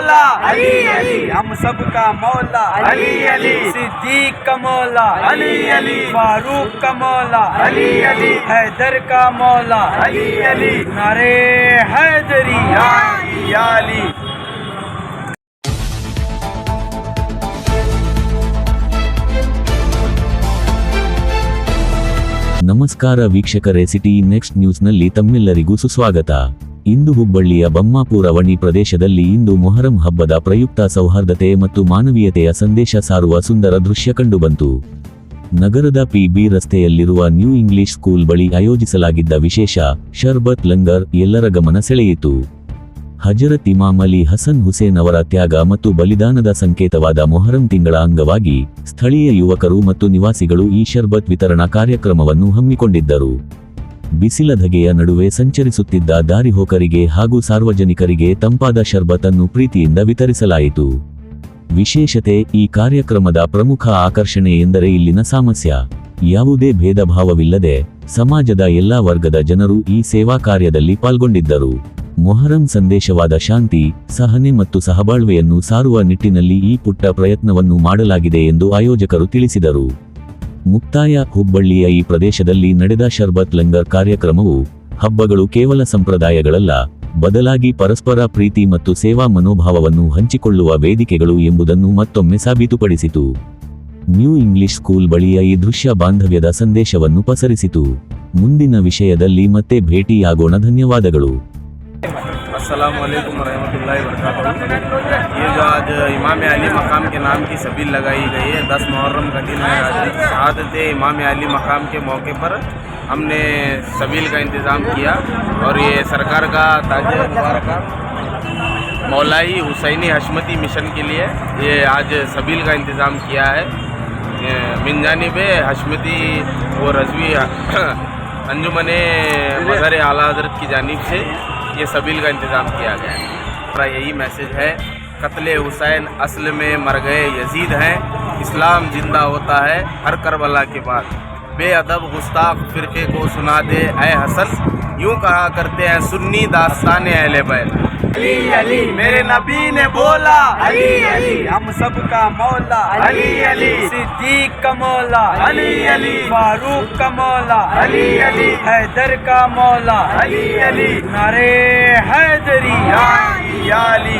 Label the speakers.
Speaker 1: मौला अली अली, हम सबका मौला अली अली, सिद्दीक का मौला अली अली, फारूक का मौला अली अली, हैदर का मौला अली अली, नारे हैदरी या अली।
Speaker 2: ನಮಸ್ಕಾರ ವೀಕ್ಷಕರೇ, ಸಿಟಿ ನೆಕ್ಸ್ಟ್ ನ್ಯೂಸ್ನಲ್ಲಿ ತಮ್ಮೆಲ್ಲರಿಗೂ ಸುಸ್ವಾಗತ. ಇಂದು ಹುಬ್ಬಳ್ಳಿಯ ಬಮ್ಮಾಪುರ ವಣಿ ಪ್ರದೇಶದಲ್ಲಿ ಇಂದು ಮೊಹರಂ ಹಬ್ಬದ ಪ್ರಯುಕ್ತ ಸೌಹಾರ್ದತೆ ಮತ್ತು ಮಾನವೀಯತೆಯ ಸಂದೇಶ ಸಾರುವ ಸುಂದರ ದೃಶ್ಯ ಕಂಡುಬಂತು. ನಗರದ ಪಿ.ಬಿ. ರಸ್ತೆಯಲ್ಲಿರುವ ನ್ಯೂ ಇಂಗ್ಲಿಷ್ ಸ್ಕೂಲ್ ಬಳಿ ಆಯೋಜಿಸಲಾಗಿದ್ದ ವಿಶೇಷ ಶರ್ಬತ್ ಲಂಗರ್ ಎಲ್ಲರ ಗಮನ ಸೆಳೆಯಿತು. ಹಜರತ್ ಇಮಾಮ್ ಅಲಿ ಹಸನ್ ಹುಸೇನ್ ಅವರ ತ್ಯಾಗ ಮತ್ತು ಬಲಿದಾನದ ಸಂಕೇತವಾದ ಮೊಹರಂ ತಿಂಗಳ ಅಂಗವಾಗಿ ಸ್ಥಳೀಯ ಯುವಕರು ಮತ್ತು ನಿವಾಸಿಗಳು ಈ ಶರ್ಬತ್ ವಿತರಣಾ ಕಾರ್ಯಕ್ರಮವನ್ನು ಹಮ್ಮಿಕೊಂಡಿದ್ದರು. ಬಿಸಿಲ ಧಗೆಯ ನಡುವೆ ಸಂಚರಿಸುತ್ತಿದ್ದ ದಾರಿಹೋಕರಿಗೆ ಹಾಗೂ ಸಾರ್ವಜನಿಕರಿಗೆ ತಂಪಾದ ಶರ್ಬತ್ ಅನ್ನು ಪ್ರೀತಿಯಿಂದ ವಿತರಿಸಲಾಯಿತು. ವಿಶೇಷತೆ, ಈ ಕಾರ್ಯಕ್ರಮದ ಪ್ರಮುಖ ಆಕರ್ಷಣೆ ಎಂದರೆ ಇಲ್ಲಿನ ಸಾಮರಸ್ಯ. ಯಾವುದೇ ಭೇದ ಭಾವವಿಲ್ಲದೆ ಸಮಾಜದ ಎಲ್ಲಾ ವರ್ಗದ ಜನರು ಈ ಸೇವಾ ಕಾರ್ಯದಲ್ಲಿ ಪಾಲ್ಗೊಂಡಿದ್ದರು. ಮೊಹರಂ ಸಂದೇಶವಾದ ಶಾಂತಿ, ಸಹನೆ ಮತ್ತು ಸಹಬಾಳ್ವೆಯನ್ನು ಸಾರುವ ನಿಟ್ಟಿನಲ್ಲಿ ಈ ಪುಟ್ಟ ಪ್ರಯತ್ನವನ್ನು ಮಾಡಲಾಗಿದೆ ಎಂದು ಆಯೋಜಕರು ತಿಳಿಸಿದರು. ಮುಕ್ತಾಯ: ಹುಬ್ಬಳ್ಳಿಯ ಈ ಪ್ರದೇಶದಲ್ಲಿ ನಡೆದ ಶರ್ಬತ್ ಲಂಗರ್ ಕಾರ್ಯಕ್ರಮವು ಹಬ್ಬಗಳು ಕೇವಲ ಸಂಪ್ರದಾಯಗಳಲ್ಲ, ಬದಲಾಗಿ ಪರಸ್ಪರ ಪ್ರೀತಿ ಮತ್ತು ಸೇವಾ ಮನೋಭಾವವನ್ನು ಹಂಚಿಕೊಳ್ಳುವ ವೇದಿಕೆಗಳು ಎಂಬುದನ್ನು ಮತ್ತೊಮ್ಮೆ ಸಾಬೀತುಪಡಿಸಿತು. ನ್ಯೂ ಇಂಗ್ಲಿಷ್ ಸ್ಕೂಲ್ ಬಳಿಯ ಈ ದೃಶ್ಯ ಬಾಂಧವ್ಯದ ಸಂದೇಶವನ್ನು ಪಸರಿಸಿತು. ಮುಂದಿನ ವಿಷಯದಲ್ಲಿ ಮತ್ತೆ ಭೇಟಿಯಾಗೋಣ. ಧನ್ಯವಾದಗಳು.
Speaker 3: अस्सलामुअलैकुम रहमतुल्लाहि वबरकातुहू। ये जो आज इमाम अली मकाम के नाम की सबील लगाई गई है, 10 मुहर्रम का दिन है। आज शहादत इमाम अली मकाम के मौके पर हमने सबील का इंतज़ाम किया और ये सरकार का ताज मुबारक मौलाई हुसैनी हशमती मिशन के लिए ये आज सबील का इंतज़ाम किया है। मिन जानिब हशमती व रज़वी अंजुमने मज़हर आला हज़रत की जानिब से ये सबील का इंतज़ाम किया गया है। हमारा यही मैसेज है, कत्ले हुसैन असल में मर गए यजीद हैं, इस्लाम जिंदा होता है हर करबला के बाद। बेअदब गुस्ताख फ़िरक़े को सुना दे ऐ हसन, यूँ कहा करते हैं सुन्नी दास्तान अहले बैत।
Speaker 1: अली अली, मेरे नबी ने बोला अली अली, हम सबका मौला अली अली, सिद्दीक का मौला अली अली, फारूक का मौला अली अली, हैदर का मौला अली अली, नारे हैदरी या अली।